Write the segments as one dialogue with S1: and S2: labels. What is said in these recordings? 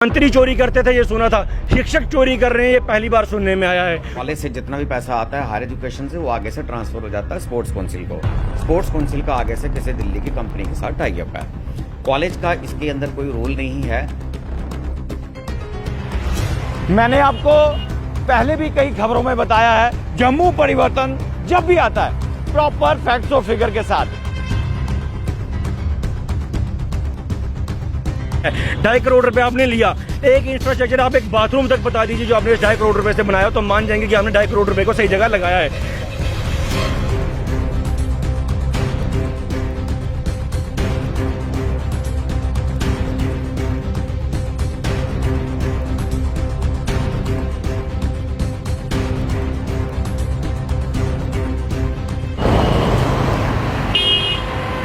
S1: मंत्री चोरी करते थे ये सुना था, शिक्षक चोरी कर रहे हैं ये पहली बार सुनने में आया है।
S2: कॉलेज से जितना भी पैसा आता है हायर एजुकेशन से वो आगे से ट्रांसफर हो जाता है स्पोर्ट्स काउंसिल को। स्पोर्ट्स काउंसिल का आगे से किसी दिल्ली की कंपनी के साथ टाई अप है। कॉलेज का इसके अंदर कोई रोल नहीं है।
S3: मैंने आपको पहले भी कई खबरों में बताया है, जम्मू परिवर्तन जब भी आता है प्रॉपर फैक्ट्स और फिगर के साथ।
S1: 2.5 करोड़ रुपए आपने लिया, एक इंफ्रास्ट्रक्चर आप एक बाथरूम तक बता दीजिए जो आपने 2.5 करोड़ रुपए से बनाया तो मान जाएंगे कि आपने 2.5 करोड़ रुपए को सही जगह लगाया है।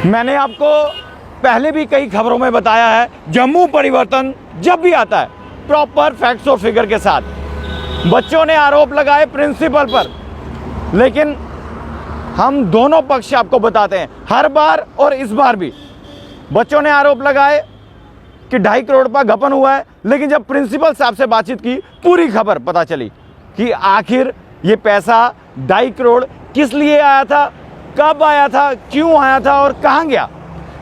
S3: मैंने आपको पहले भी कई खबरों में बताया है, जम्मू परिवर्तन जब भी आता है प्रॉपर फैक्ट्स और फिगर के साथ। बच्चों ने आरोप लगाए प्रिंसिपल पर, लेकिन हम दोनों पक्ष आपको बताते हैं हर बार, और इस बार भी बच्चों ने आरोप लगाए कि 2.5 करोड़ का गबन हुआ है, लेकिन जब प्रिंसिपल साहब से बातचीत की पूरी खबर पता चली कि आखिर ये पैसा 2.5 करोड़ किस लिए आया था, कब आया था, क्यों आया था और कहाँ गया।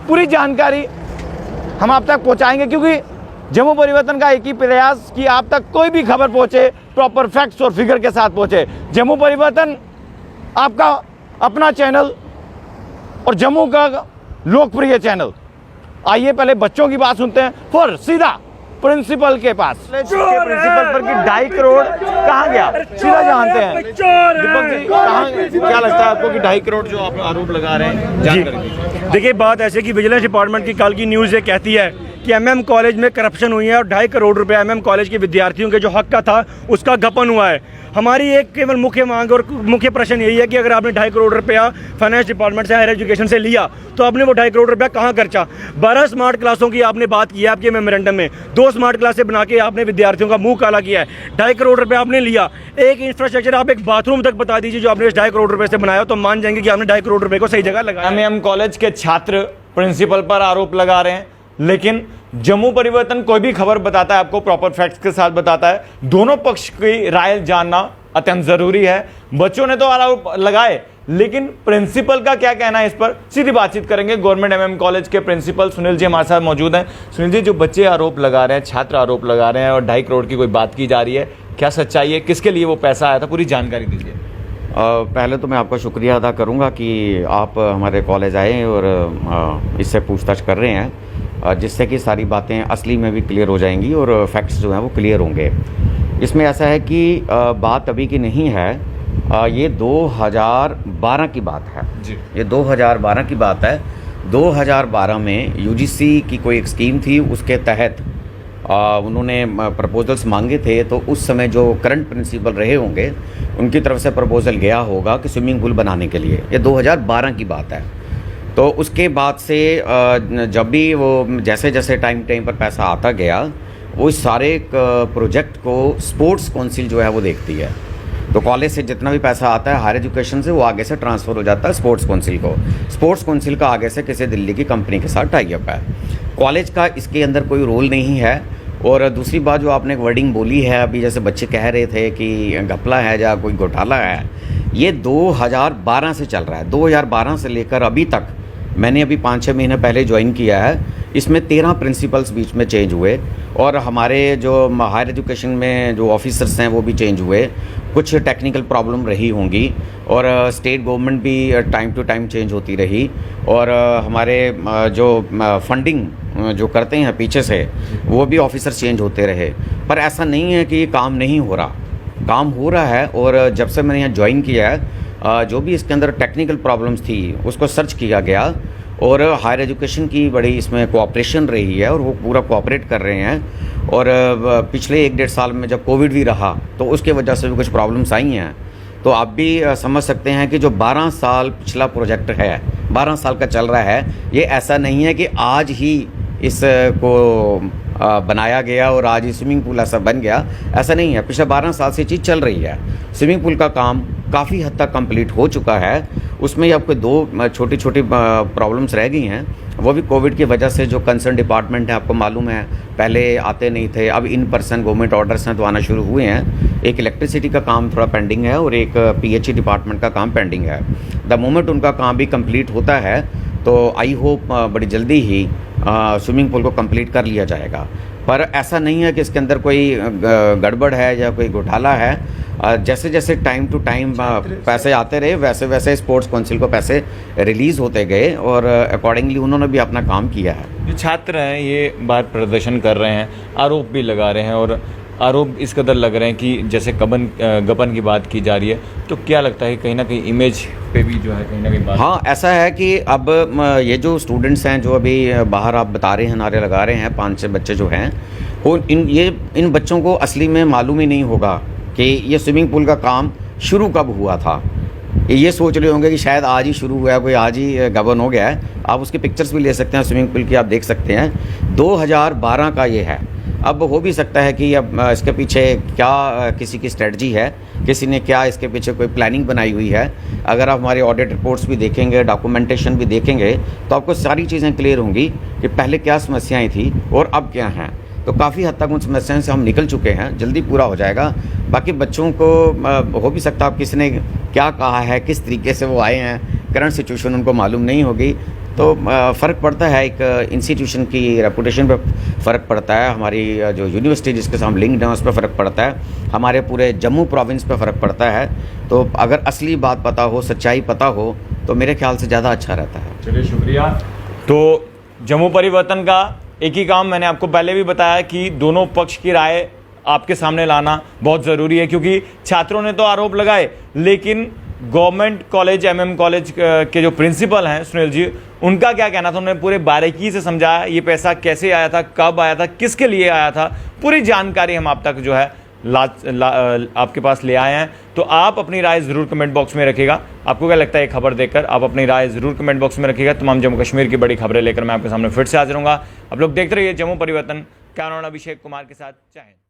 S3: पूरी जानकारी हम आप तक पहुंचाएंगे, क्योंकि जम्मू परिवर्तन का एक ही प्रयास कि आप तक कोई भी खबर पहुंचे प्रॉपर फैक्ट्स और फिगर के साथ पहुंचे। जम्मू परिवर्तन आपका अपना चैनल और जम्मू का लोकप्रिय चैनल। आइए पहले बच्चों की बात सुनते हैं, फिर सीधा प्रिंसिपल के पास। प्रिंसिपल पर कि 2.5 करोड़ कहाँ गया सीधा जानते हैं। दीपक जी, क्या लगता है आपको कि 2.5 करोड़ जो आप आरोप लगा रहे हैं
S1: जी देखिए, बात ऐसे कि विजिलेंस डिपार्टमेंट की कल की न्यूज़ ये कहती है कि एमएम कॉलेज में करप्शन हुई है और 2.5 करोड़ रुपए एमएम कॉलेज के विद्यार्थियों के जो हक का था उसका गबन हुआ है। हमारी एक केवल मुख्य मांग और मुख्य प्रश्न यही है कि अगर आपने 2.5 करोड़ रुपया फाइनेंस डिपार्टमेंट से हायर एजुकेशन से लिया तो आपने वो 2.5 करोड़ रुपया कहाँ खर्चा। 12 स्मार्ट क्लासों की आपने बात की है आपके मेमोरेंडम में, 2 स्मार्ट क्लासें बना के आपने विद्यार्थियों का मुंह काला किया है। 2.5 करोड़ रुपया आपने लिया, एक इंफ्रास्ट्रक्चर आप एक बाथरूम तक बता दीजिए जो आपने 2.5 करोड़ रुपए से बनाया तो मान जाएंगे कि आपने 2.5 करोड़ रुपए को सही जगह लगाया।
S3: एमएम कॉलेज के छात्र प्रिंसिपल पर आरोप लगा रहे हैं, लेकिन जम्मू परिवर्तन कोई भी खबर बताता है आपको प्रॉपर फैक्ट्स के साथ बताता है। दोनों पक्ष की राय जानना अत्यंत जरूरी है। बच्चों ने तो आरोप लगाए, लेकिन प्रिंसिपल का क्या कहना है इस पर सीधी बातचीत करेंगे। गवर्नमेंट एमएम कॉलेज के प्रिंसिपल सुनील जी हमारे साथ मौजूद हैं। सुनील जी, जो बच्चे आरोप लगा रहे हैं, छात्र आरोप लगा रहे हैं और 2.5 करोड़ की कोई बात की जा रही है, क्या सच्चाई है, किसके लिए वो पैसा आया था, पूरी जानकारी दीजिए।
S2: पहले तो मैं आपका शुक्रिया अदा करूंगा कि आप हमारे कॉलेज आए और इससे पूछताछ कर रहे हैं, जिससे कि सारी बातें असली में भी क्लियर हो जाएंगी और फैक्ट्स जो हैं वो क्लियर होंगे। इसमें ऐसा है कि बात अभी की नहीं है, ये 2012 की बात है जी। ये 2012 की बात है। 2012 में यूजीसी की कोई एक स्कीम थी, उसके तहत उन्होंने प्रपोजल्स मांगे थे। तो उस समय जो करंट प्रिंसिपल रहे होंगे उनकी तरफ से प्रपोजल गया होगा कि स्विमिंग पूल बनाने के लिए। ये 2012 की बात है। तो उसके बाद से जब भी वो जैसे जैसे टाइम पर पैसा आता गया, वो इस सारे प्रोजेक्ट को स्पोर्ट्स काउंसिल जो है वो देखती है। तो कॉलेज से जितना भी पैसा आता है हायर एजुकेशन से वो आगे से ट्रांसफ़र हो जाता है स्पोर्ट्स काउंसिल को। स्पोर्ट्स काउंसिल का आगे से किसी दिल्ली की कंपनी के साथ टाई अप है। कॉलेज का इसके अंदर कोई रोल नहीं है। और दूसरी बात जो आपने एक वर्डिंग बोली है अभी, जैसे बच्चे कह रहे थे कि घपला है या कोई घोटाला है, ये 2012 से चल रहा है। 2012 से लेकर अभी तक, मैंने अभी 5-6 महीने पहले ज्वाइन किया है, इसमें 13 प्रिंसिपल्स बीच में चेंज हुए और हमारे जो हायर एजुकेशन में जो ऑफिसर्स हैं वो भी चेंज हुए। कुछ टेक्निकल प्रॉब्लम रही होंगी और स्टेट गवर्नमेंट भी टाइम टू टाइम चेंज होती रही। और हमारे जो फंडिंग जो करते हैं पीछे से, वो भी ऑफिसर चेंज होते रहे। पर ऐसा नहीं है कि काम नहीं हो रहा, काम हो रहा है। और जब से मैंने यहाँ ज्वाइन किया है, जो भी इसके अंदर टेक्निकल प्रॉब्लम्स थी उसको सर्च किया गया और हायर एजुकेशन की बड़ी इसमें कोऑपरेशन रही है और वो पूरा कोऑपरेट कर रहे हैं। और पिछले 1-1.5 साल में जब कोविड भी रहा तो उसके वजह से भी कुछ प्रॉब्लम्स आई हैं। तो आप भी समझ सकते हैं कि जो 12 साल पिछला प्रोजेक्ट है, 12 साल का चल रहा है, ये ऐसा नहीं है कि आज ही इसको बनाया गया और आज ही स्विमिंग पूल ऐसा बन गया, ऐसा नहीं है। पिछले 12 साल से चीज़ चल रही है। स्विमिंग पूल का काम काफ़ी हद तक कंप्लीट हो चुका है। उसमें अब कोई 2 छोटी छोटी प्रॉब्लम्स रह गई हैं, वो भी कोविड की वजह से जो कंसर्न डिपार्टमेंट है, आपको मालूम है पहले आते नहीं थे, अब इन पर्सन गवर्नमेंट ऑर्डर्स हैं तो आना शुरू हुए हैं। एक इलेक्ट्रिसिटी का काम थोड़ा पेंडिंग है और एक पीएचई डिपार्टमेंट का काम पेंडिंग है। द मोमेंट उनका काम भी कंप्लीट होता है तो आई होप बड़ी जल्दी ही स्विमिंग पूल को कंप्लीट कर लिया जाएगा। पर ऐसा नहीं है कि इसके अंदर कोई गड़बड़ है या कोई घोटाला है। जैसे जैसे टाइम टू टाइम पैसे आते रहे वैसे वैसे स्पोर्ट्स काउंसिल को पैसे रिलीज़ होते गए और अकॉर्डिंगली उन्होंने भी अपना काम किया है।
S3: जो छात्र हैं ये बाहर प्रदर्शन कर रहे हैं, आरोप भी लगा रहे हैं और आरोप इस कदर लग रहे हैं कि जैसे गबन की बात की जा रही है, तो क्या लगता है कहीं ना कहीं इमेज पे भी जो है कहीं ना कहीं बात।
S2: हाँ, ऐसा है कि अब ये जो स्टूडेंट्स हैं जो अभी बाहर आप बता रहे हैं, नारे लगा रहे हैं, 5-6 बच्चे जो हैं, वो इन बच्चों को असली में मालूम ही नहीं होगा कि ये स्विमिंग पूल का काम शुरू कब हुआ था। ये सोच रहे होंगे कि शायद आज ही शुरू हुआ है, कोई आज ही गबन हो गया है। आप उसकी पिक्चर्स भी ले सकते हैं स्विमिंग पूल की, आप देख सकते हैं 2012 का ये है। अब हो भी सकता है कि अब इसके पीछे क्या किसी की स्ट्रेटजी है, किसी ने क्या इसके पीछे कोई प्लानिंग बनाई हुई है। अगर आप हमारे ऑडिट रिपोर्ट्स भी देखेंगे, डॉक्यूमेंटेशन भी देखेंगे, तो आपको सारी चीज़ें क्लियर होंगी कि पहले क्या समस्याएं थी और अब क्या हैं। तो काफ़ी हद तक उन समस्याओं से हम निकल चुके हैं, जल्दी पूरा हो जाएगा। बाकी बच्चों को हो भी सकता है किसी ने क्या कहा है, किस तरीके से वो आए हैं, करंट सिचुएशन उनको मालूम नहीं होगी, तो फ़र्क पड़ता है। एक इंस्टीट्यूशन की रेपुटेशन पे फ़र्क पड़ता है, हमारी जो यूनिवर्सिटी जिसके साथ हम लिंक्ड हैं उस पर फ़र्क पड़ता है, हमारे पूरे जम्मू प्रोविंस पे फ़र्क पड़ता है। तो अगर असली बात पता हो, सच्चाई पता हो, तो मेरे ख्याल से ज़्यादा अच्छा रहता है।
S3: चलिए शुक्रिया। तो जम्मू परिवर्तन का एक ही काम मैंने आपको पहले भी बताया कि दोनों पक्ष की राय आपके सामने लाना बहुत ज़रूरी है, क्योंकि छात्रों ने तो आरोप लगाए, लेकिन गवर्नमेंट कॉलेज एमएम कॉलेज के जो प्रिंसिपल हैं सुनील जी, उनका क्या कहना था। उन्होंने पूरे बारीकी से समझाया ये पैसा कैसे आया था, कब आया था, किसके लिए आया था, पूरी जानकारी हम आप तक जो है आपके पास ले आए हैं। तो आप अपनी राय ज़रूर कमेंट बॉक्स में रखिएगा। आपको क्या लगता है ये खबर देखकर, आप अपनी राय ज़रूर कमेंट बॉक्स में रखिएगा। तमाम जम्मू कश्मीर की बड़ी खबरें लेकर मैं आपके सामने फिर से हाजिर हूँगा। आप लोग देखते रहिए जम्मू परिवर्तन, कैमरामैन अभिषेक कुमार के साथ। जय हिंद।